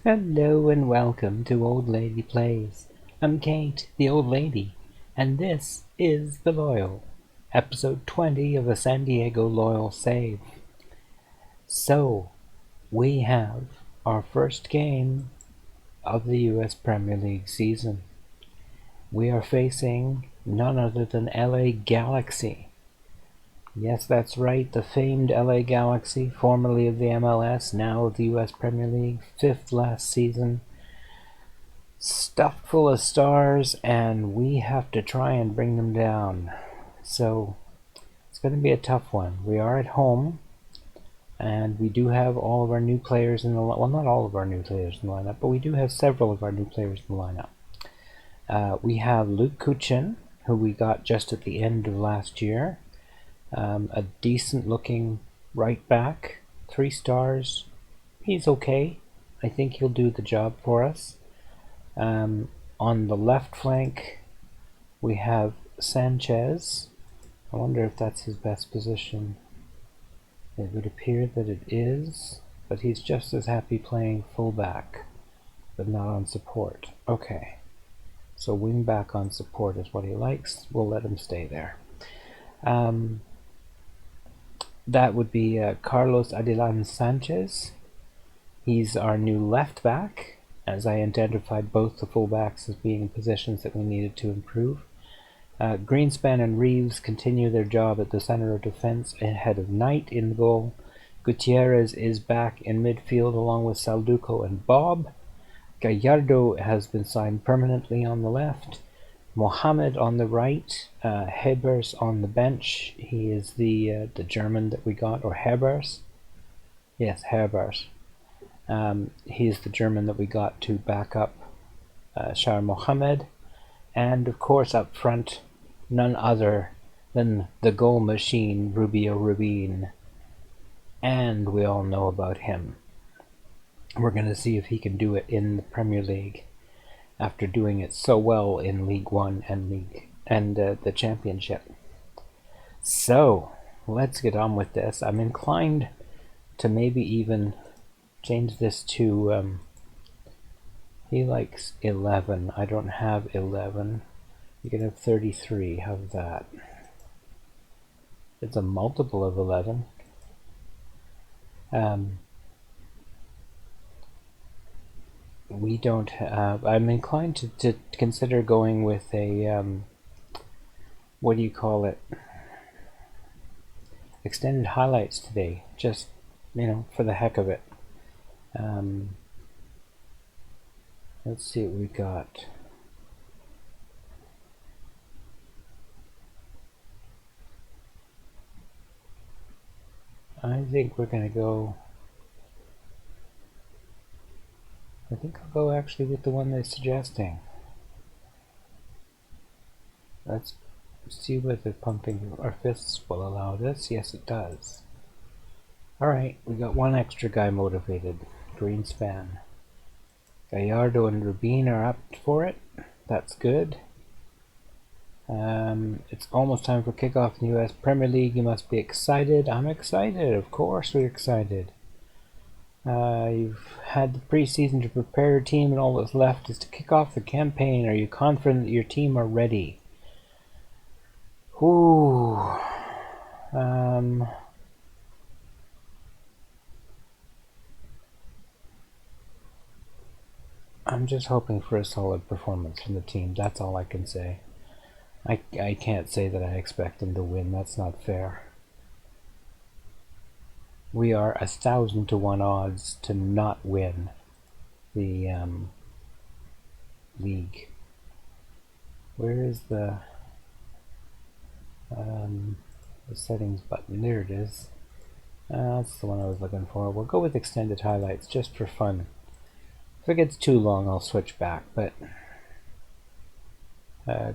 Hello and welcome to Old Lady Plays. I'm Kate, the old lady, and this is The Loyal, episode 20 of the San Diego Loyal Save. So, we have our first game of the US Premier League season. We are facing none other than LA Galaxy. Yes, that's right, the famed LA Galaxy, formerly of the MLS, now of the US Premier League, fifth last season. Stuffed full of stars, and we have to try and bring them down. So it's going to be a tough one. We are at home, and we do have all of our new players in the well, not all of our new players in the lineup, but we do have several of our new players in the lineup. We have Luke Kuchin, who we got just at the end of last year. A decent looking right back, 3 stars. He's okay. I think he'll do the job for us. On the left flank, we have Sanchez. I wonder if that's his best position. It would appear that it is, but he's just as happy playing fullback, but not on support. Okay, so wing back on support is what he likes. We'll let him stay there. That would be Carlos Adilan Sanchez. He's our new left back, as I identified both the fullbacks as being positions that we needed to improve. Greenspan and Reeves continue their job at the center of defense ahead of Knight in goal. Gutierrez is back in midfield along with Salduco and Bob. Gallardo has been signed permanently on the left. Mohamed on the right. Hebers on the bench. He is the German that we got, or Hebers. Yes, Hebers. He's the German that we got to back up Shah Mohammed. And of course up front, none other than the goal machine, Rubio Rubin. And we all know about him. We're going to see if he can do it in the Premier League after doing it so well in League One and the Championship. So, let's get on with this. I'm inclined to maybe even change this to he likes 11. I don't have 11. You can have 33. How's that? It's a multiple of 11. We don't have... I'm inclined to consider going with a... what do you call it? Extended highlights today. Just, for the heck of it. Let's see what we got. I think we're going to go... I think I'll go actually with the one they're suggesting. Let's see whether pumping our fists will allow this. Yes, it does. Alright, we got one extra guy motivated. Greenspan. Gallardo and Rubin are up for it. That's good. It's almost time for kickoff in the US Premier League. You must be excited. I'm excited. Of course we're excited. You've had the preseason to prepare your team, and all that's left is to kick off the campaign. Are you confident that your team are ready? Ooh. I'm just hoping for a solid performance from the team. That's all I can say. I can't say that I expect them to win. That's not fair. We are 1,000 to 1 odds to not win the league. Where is the settings button? There it is. That's the one I was looking for. We'll go with extended highlights just for fun. If it gets too long, I'll switch back, but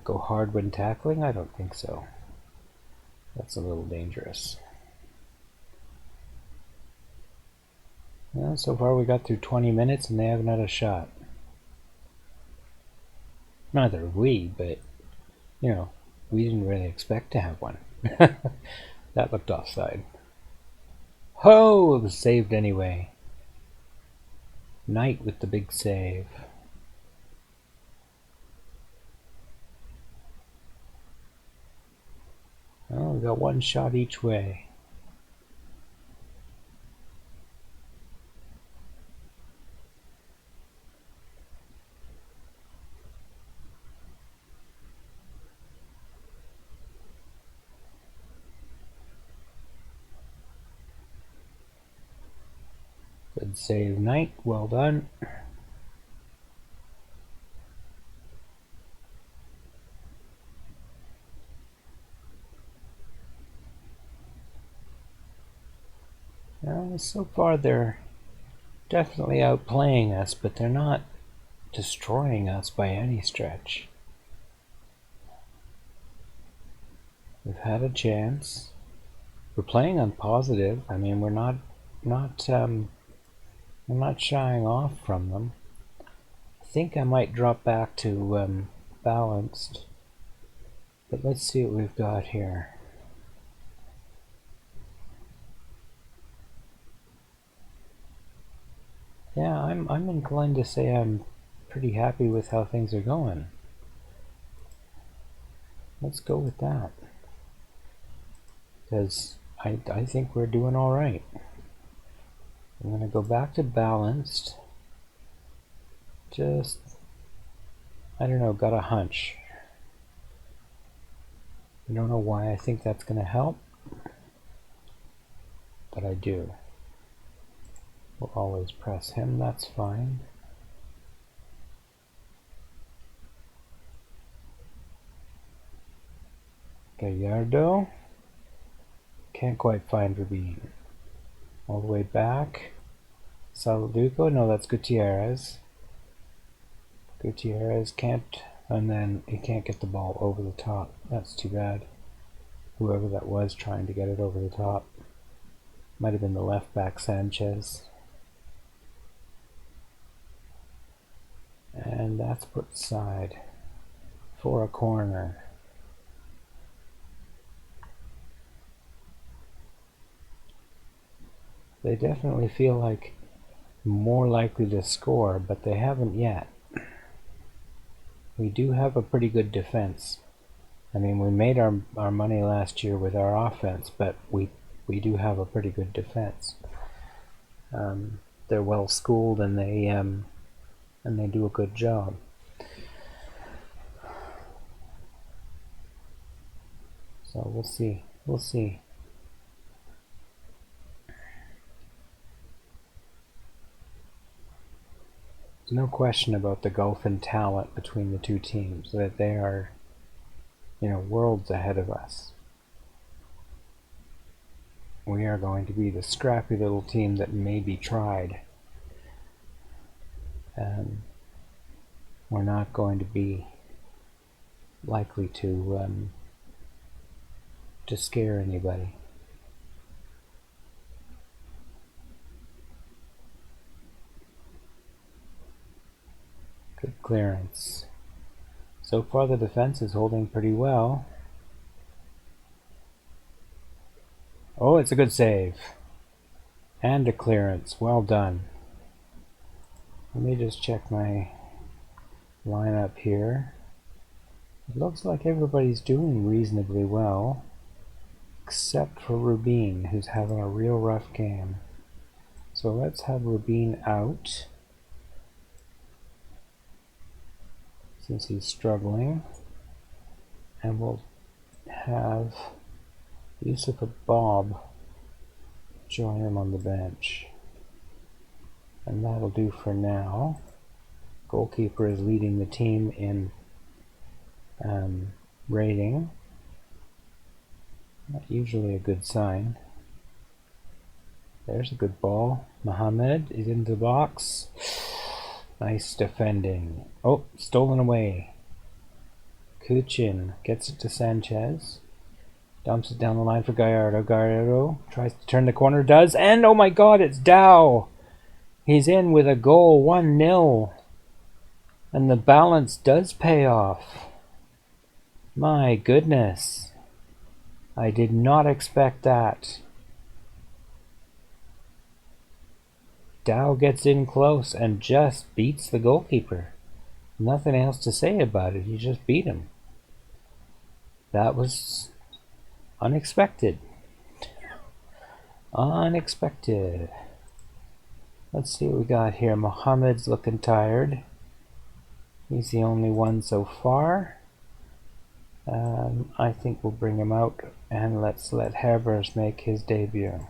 go hard when tackling? I don't think so. That's a little dangerous. Well, so far we got through 20 minutes and they haven't had a shot. Neither have we, but, we didn't really expect to have one. That looked offside. Ho! It was saved anyway. Knight with the big save. Oh, we got one shot each way. Good save, Knight. Well done. So far they're definitely outplaying us, but they're not destroying us by any stretch. We've had a chance. We're playing on positive. I mean, we're not shying off from them. I think I might drop back to balanced, but let's see what we've got here. Yeah, I'm inclined to say I'm pretty happy with how things are going. Let's go with that, because I think we're doing all right. I'm going to go back to balanced. Just, I don't know, got a hunch. I don't know why I think that's going to help, but I do. We'll always press him, that's fine. Gallardo. Can't quite find Rubin. All the way back. Saladuco, no, that's Gutierrez. Gutierrez can't, and then he can't get the ball over the top. That's too bad. Whoever that was trying to get it over the top. Might have been the left back, Sanchez. And that's put aside for a corner. They definitely feel like more likely to score, but they haven't yet. We do have a pretty good defense. I mean, we made our money last year with our offense, but we do have a pretty good defense. They're well schooled, and they do a good job. So we'll see. We'll see. There's no question about the gulf in talent between the two teams, that they are, worlds ahead of us. We are going to be the scrappy little team that may be tried. We're not going to be likely to scare anybody. Good clearance. So far the defense is holding pretty well. Oh, it's a good save. And a clearance. Well done. Let me just check my lineup here. It looks like everybody's doing reasonably well, except for Rubin, who's having a real rough game. So let's have Rubin out, since he's struggling, and we'll have Yusuf Bob join him on the bench. And that'll do for now. Goalkeeper is leading the team in rating. Not usually a good sign. There's a good ball. Mohamed is in the box. Nice defending. Oh, stolen away. Kuchin gets it to Sanchez. Dumps it down the line for Gallardo. Gallardo tries to turn the corner, does, and oh my god, it's Dow! He's in with a goal, 1-0. And the balance does pay off. My goodness. I did not expect that. Dow gets in close and just beats the goalkeeper. Nothing else to say about it. He just beat him. That was unexpected. Unexpected. Let's see what we got here. Mohammed's looking tired. He's the only one so far. I think we'll bring him out and let's let Herbers make his debut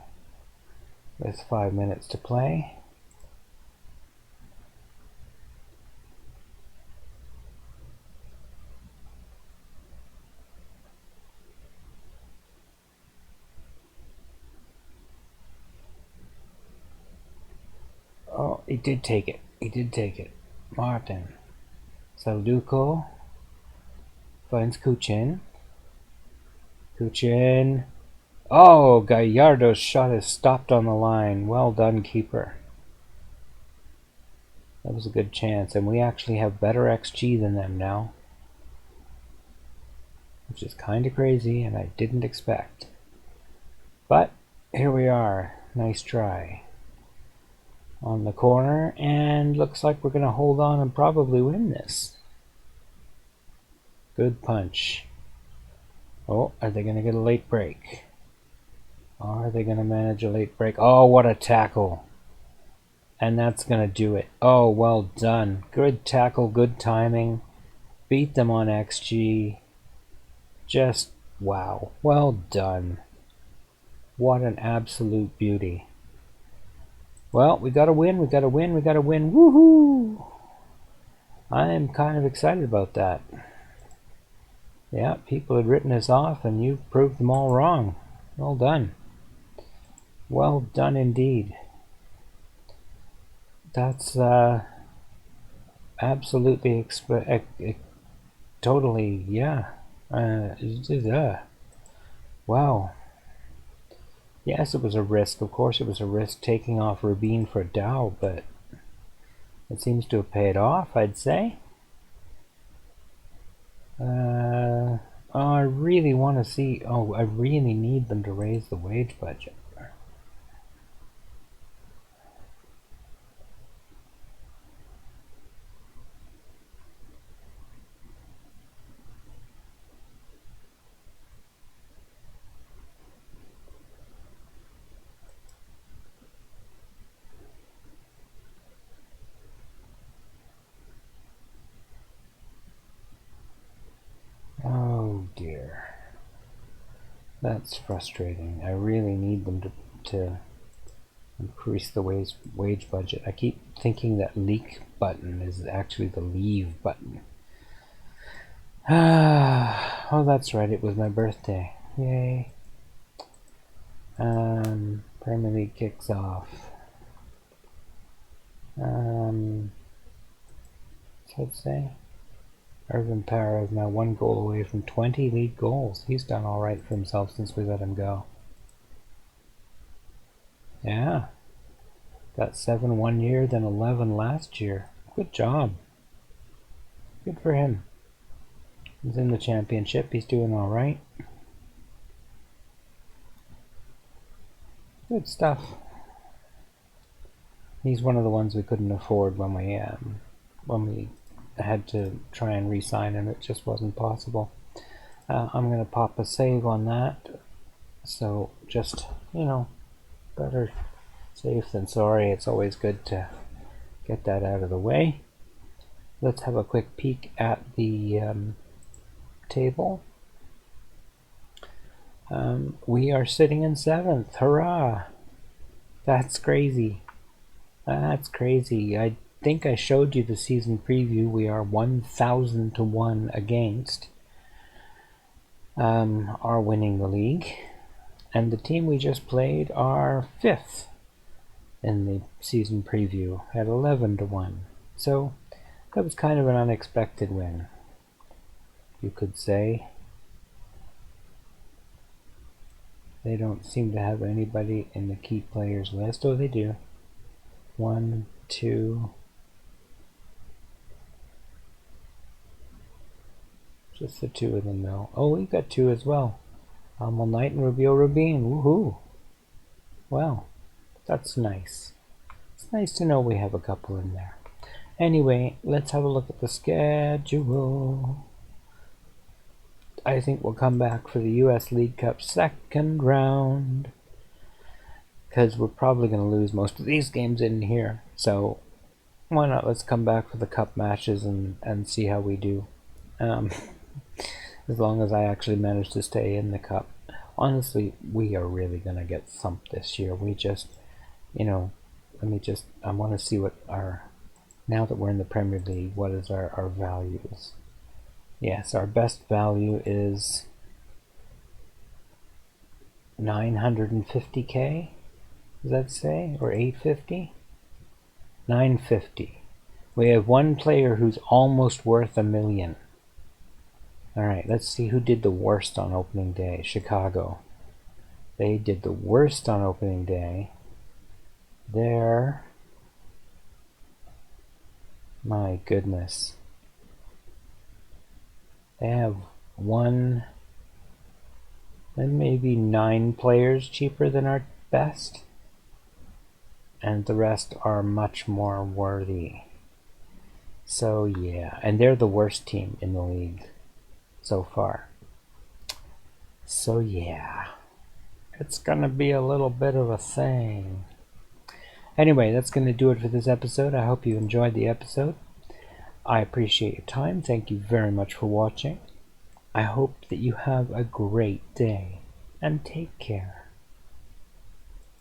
with 5 minutes to play. Oh, he did take it. He did take it. Martin. Salduko finds Kuchin. Kuchin. Oh, Gallardo's shot is stopped on the line. Well done, keeper. That was a good chance, and we actually have better XG than them now, which is kind of crazy, and I didn't expect. But here we are. Nice try. On the corner, and looks like we're going to hold on and probably win this. Good punch. Oh, are they going to get a late break? Are they going to manage a late break? Oh, what a tackle. And that's going to do it. Oh, well done. Good tackle, good timing. Beat them on XG. Just, wow. Well done. What an absolute beauty. Well, we got to win, we got to win, we got to win. Woohoo! I am kind of excited about that. Yeah, people had written us off, and you proved them all wrong. Well done. Well done indeed. That's absolutely totally, yeah. Wow. Yes, it was a risk. Of course, it was a risk taking off Rubin for Dow, but it seems to have paid off, I'd say. Oh, I really want to see. Oh, I really need them to raise the wage budget. Oh dear. That's frustrating. I really need them to increase the wage budget. I keep thinking that leak button is actually the leave button. Oh, that's right. It was my birthday. Yay. Premier League kicks off. Let's say Irvin Parra is now 1 goal away from 20 league goals. He's done all right for himself since we let him go. Yeah. Got 7 1 year, then 11 last year. Good job. Good for him. He's in the championship. He's doing all right. Good stuff. He's one of the ones we couldn't afford when we had to try and re-sign him. It just wasn't possible. I'm going to pop a save on that. So just, better safe than sorry. It's always good to get that out of the way. Let's have a quick peek at the table. We are sitting in 7th. Hurrah! That's crazy. That's crazy. I think I showed you the season preview. We are 1,000 to 1 against are winning the league. And the team we just played are 5th in the season preview at 11 to 1. So that was kind of an unexpected win, you could say. They don't seem to have anybody in the key players list. Oh, they do. 1, 2. Just the 2 of them, though. Oh, we've got 2 as well. Almal Knight and Rubio Rubin. Woohoo! Well, that's nice. It's nice to know we have a couple in there. Anyway, let's have a look at the schedule. I think we'll come back for the US League Cup second round, because we're probably going to lose most of these games in here. So why not? Let's come back for the cup matches and see how we do. As long as I actually manage to stay in the cup. Honestly, we are really going to get thumped this year. We just, I want to see what now that we're in the Premier League, what is our values? Yes, our best value is 950k, does that say? Or 850? 950. We have one player who's almost worth $1 million. Alright, let's see who did the worst on opening day. Chicago. They did the worst on opening day. My goodness. They have one, and maybe 9 players cheaper than our best. And the rest are much more worthy. So yeah, and they're the worst team in the league so far. So yeah, it's gonna be a little bit of a thing. Anyway, that's gonna do it for this episode. I hope you enjoyed the episode. I appreciate your time. Thank you very much for watching. I hope that you have a great day, and take care.